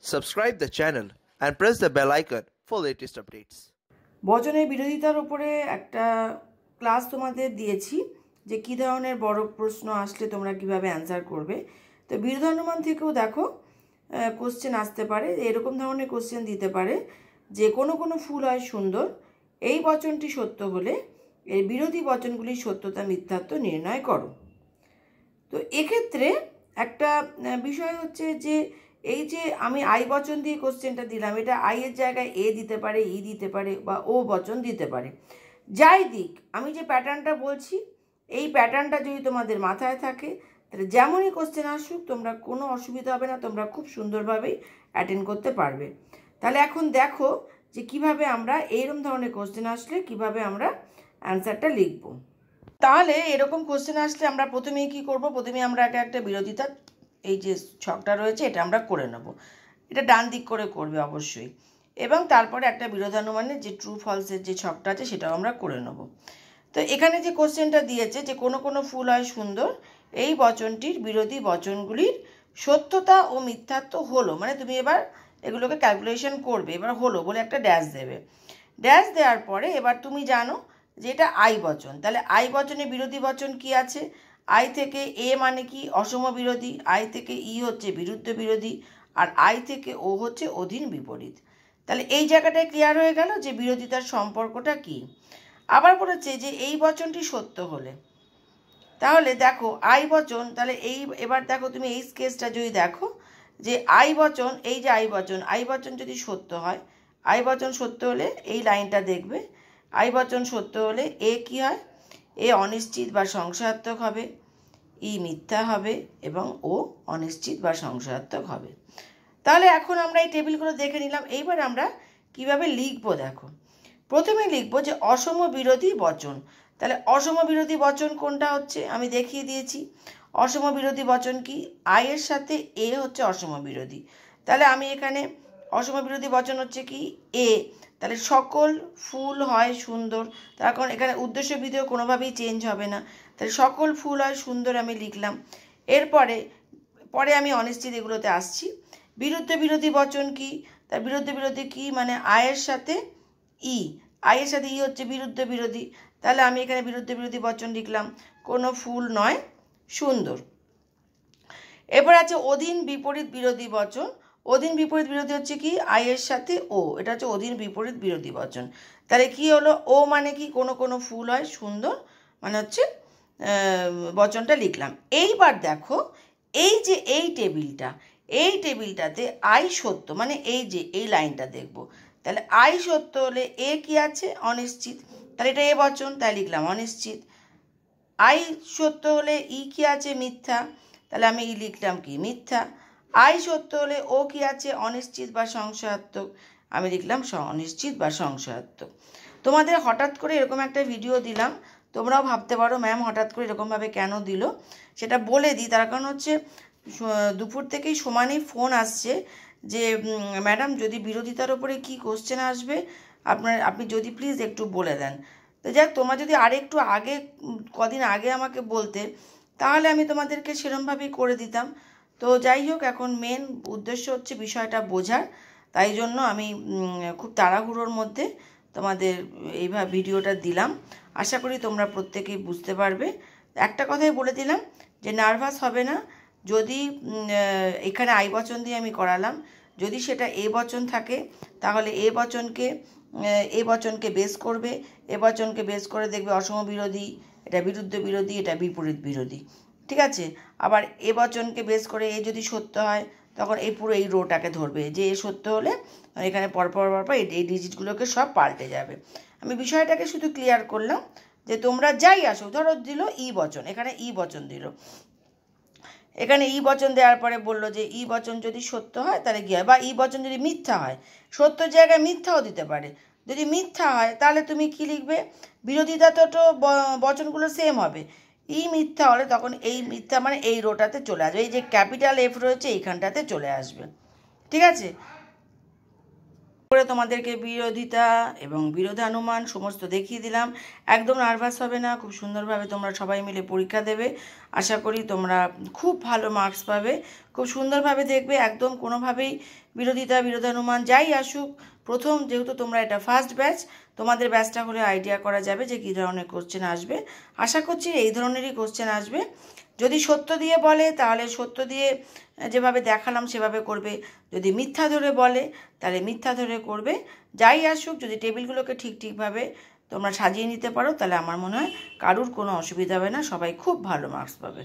Subscribe the channel and press the bell icon for latest updates. বচনের বিরোধিতার উপরে একটা class তোমাদের দিয়েছি যে কী ধরনের বড় প্রশ্ন আসলে তোমরা কিভাবে অ্যান্সার করবে। তো বিরোধানুমান থেকেও দেখো কোশ্চেন আসতে পারে, এরকম ধরনের কোশ্চেন দিতে পারে যে কোনো কোনো ফুল হয় সুন্দর, এই বচনটি সত্য হলে এর বিরোধী বচনগুলির সত্যতা মিথ্যাত্ব নির্ণয় করো। তো এক্ষেত্রে একটা বিষয় হচ্ছে যে এই যে আমি আই বচন দিয়ে কোশ্চেনটা দিলাম, এটা আই এর জায়গায় এ দিতে পারে, ই দিতে পারে বা ও বচন দিতে পারে। যাই দিক, আমি যে প্যাটার্নটা বলছি এই প্যাটার্নটা যদি তোমাদের মাথায় থাকে তাহলে যেমনই কোশ্চেন আসুক তোমরা কোনো অসুবিধা হবে না, তোমরা খুব সুন্দরভাবেই অ্যাটেন্ড করতে পারবে। তাহলে এখন দেখো যে কিভাবে আমরা এইরকম ধরনের কোশ্চেন আসলে কিভাবে আমরা অ্যান্সারটা লিখব। তাহলে এরকম কোশ্চেন আসলে আমরা প্রথমেই কী করব, প্রথমে আমরা একটা বিরোধিতা, এই যে ছকটা রয়েছে এটা আমরা করে নেব। এটা ডান দিক করে করবে অবশ্যই, এবং তারপরে একটা বিরোধানুমানের যে ট্রু ফলসের যে ছকটা আছে সেটাও আমরা করে নেব। তো এখানে যে কোশ্চেনটা দিয়েছে যে কোনো কোনো ফুল হয় সুন্দর, এই বচনটির বিরোধী বচনগুলির সত্যতা ও মিথ্যাত্ব হলো, মানে তুমি এবার এগুলোকে ক্যালকুলেশন করবে, এবার হলো বলে একটা ড্যাশ দেবে। ড্যাশ দেওয়ার পরে এবার তুমি জানো যে এটা আই বচন, তাহলে আই বচনে বিরোধী বচন কি আছে, আই থেকে এ মানে কি অসম বিরোধী, আই থেকে ই হচ্ছে বিরুদ্ধ বিরোধী, আর আই থেকে ও হচ্ছে অধীন বিপরীত। তাহলে এই জায়গাটায় ক্লিয়ার হয়ে গেল যে বিরোধিতার সম্পর্কটা কি। আবার বলেছে যে এই বচনটি সত্য হলে, তাহলে দেখো আই বচন, তাহলে এবার দেখো তুমি এই স্কেচটা যদি দেখো যে আই বচন, এই যে আই বচন যদি সত্য হয়, আই বচন সত্য হলে এই লাইনটা দেখবে, আই বচন সত্য হলে এ কি হয়, এ অনিশ্চিত বা সংশয়াত্মক হবে, ই মিথ্যা হবে এবং ও অনিশ্চিত বা সংশয়াত্মক হবে। তাহলে এখন আমরা এই টেবিলগুলো দেখে নিলাম, এইবার আমরা কিভাবে লিখবো দেখো। প্রথমে লিখবো যে অসম বিরোধী বচন। তাহলে অসম বিরোধী বচন কোনটা হচ্ছে আমি দেখিয়ে দিয়েছি। অসম বিরোধী বচন কি, আই এর সাথে এ হচ্ছে অসম বিরোধী। তাহলে আমি এখানে অসম বিরোধী বচন হচ্ছে কি এ, তাহলে সকল ফুল হয় সুন্দর, তার কারণ এখানে উদ্দেশ্য বিধেয় কোনোভাবেই চেঞ্জ হবে না, তাহলে সকল ফুল হয় সুন্দর আমি লিখলাম। এরপরে আমি অনিশ্চিত এগুলোতে আসছি। বিরুদ্ধ বিরোধী বচন কি, তার বিরুদ্ধ বিরোধী কি মানে আয়ের সাথে ই, আয়ের সাথে ই হচ্ছে বিরুদ্ধ বিরোধী, তাহলে আমি এখানে বিরুদ্ধ বিরোধী বচন লিখলাম কোনো ফুল নয় সুন্দর। এরপর আছে অধীন বিপরীত বিরোধী বচন। অধীন বিপরীত বিরোধী হচ্ছে কি আয়ের সাথে ও, এটা হচ্ছে অধীন বিপরীত বিরোধী বচন। তাহলে কি হলো, ও মানে কি কোনো কোনো ফুল হয় সুন্দর, মানে হচ্ছে বচনটা লিখলাম। এইবার দেখো এই যে এই টেবিলটাতে আই সত্য, মানে এই যে এই লাইনটা দেখব, তাহলে আই সত্য হলে এ কি আছে অনিশ্চিত, তাহলে এটা এ বচন, তাই লিখলাম অনিশ্চিত। আই সত্য হলে ই কি আছে মিথ্যা, তাহলে আমি ই লিখলাম কি মিথ্যা। আই সত্য হলে ও কি আছে অনিশ্চিত বা সংশয়াত্মক, আমি লিখলাম অনিশ্চিত বা সংশয়াত্মক। তোমাদের হঠাৎ করে এরকম একটা ভিডিও দিলাম, তোমরাও ভাবতে পারো ম্যাম হঠাৎ করে এরকমভাবে কেন দিল, সেটা বলে দিই। তার কারণ হচ্ছে দুপুর থেকেই সমানই ফোন আসছে যে ম্যাডাম যদি বিরোধিতার ওপরে কি কোশ্চেন আসবে আপনি যদি প্লিজ একটু বলে দেন। তো যাক, তোমরা যদি আরেকটু আগে কদিন আগে আমাকে বলতে তাহলে আমি তোমাদেরকে সেরমভাবেই করে দিতাম। তো যাই হোক, এখন মেন উদ্দেশ্য হচ্ছে বিষয়টা বোঝার, তাই জন্য আমি খুব তাড়াহুড়োর মধ্যে তোমাদের এইভাবে ভিডিওটা দিলাম। আশা করি তোমরা প্রত্যেকেই বুঝতে পারবে। একটা কথাই বলে দিলাম যে নার্ভাস হবে না, যদি এখানে আই বচন দিয়ে আমি করালাম, যদি সেটা এ বচন থাকে তাহলে এ বচনকে বেস করবে, এ বচনকে বেস করে দেখবে অসম বিরোধী, এটা বিরুদ্ধ বিরোধী, এটা বিপরীত বিরোধী, ঠিক আছে। আবার এ বচনকে বেস করে এ যদি সত্য হয় তখন এই পুরো এই রোটাকে ধরবে, যে এ সত্য হলে এখানে পরপর এই ডিজিটগুলোকে সব পাল্টে যাবে। আমি বিষয়টাকে শুধু ক্লিয়ার করলাম যে তোমরা যাই আসো, ধরো দিল ই বচন, এখানে ই বচন দিল, এখানে ই বচন দেওয়ার পরে বললো যে ই বচন যদি সত্য হয় তাহলে কী হয়, বা ই বচন যদি মিথ্যা হয়, সত্যর জায়গায় মিথ্যাও দিতে পারে, যদি মিথ্যা হয় তাহলে তুমি কি লিখবে, বিরোধিতা তো বচনগুলো সেম হবে, ই মিথ্যা হলে তখন এই মিথ্যা মানে এই রোটাতে চলে আসবে, এই যে ক্যাপিটাল এফ রয়েছে এইখানটাতে চলে আসবে, ঠিক আছে। করে তোমাদেরকে বিরোধিতা এবং বিরোধানুমান সমস্ত দেখিয়ে দিলাম। একদম নার্ভাস হবে না, খুব সুন্দরভাবে তোমরা সবাই মিলে পরীক্ষা দেবে। আশা করি তোমরা খুব ভালো মার্কস পাবে, খুব সুন্দরভাবে দেখবে, একদম কোনোভাবেই বিরোধানুমান যাই আসুক, প্রথম যেহেতু তোমরা এটা ফার্স্ট ব্যাচ, তোমাদের ব্যাচটা হলে আইডিয়া করা যাবে যে কী ধরনের কোশ্চেন আসবে। আশা করছি এই ধরনেরই কোশ্চেন আসবে। যদি সত্য দিয়ে বলে তাহলে সত্য দিয়ে যেভাবে দেখালাম সেভাবে করবে, যদি মিথ্যা ধরে বলে তাহলে মিথ্যা ধরে করবে। যাই আসুক, যদি টেবিলগুলোকে ঠিকভাবে তোমরা সাজিয়ে নিতে পারো তাহলে আমার মনে হয় কারুর কোনো অসুবিধা হবে না, সবাই খুব ভালো মার্কস পাবে।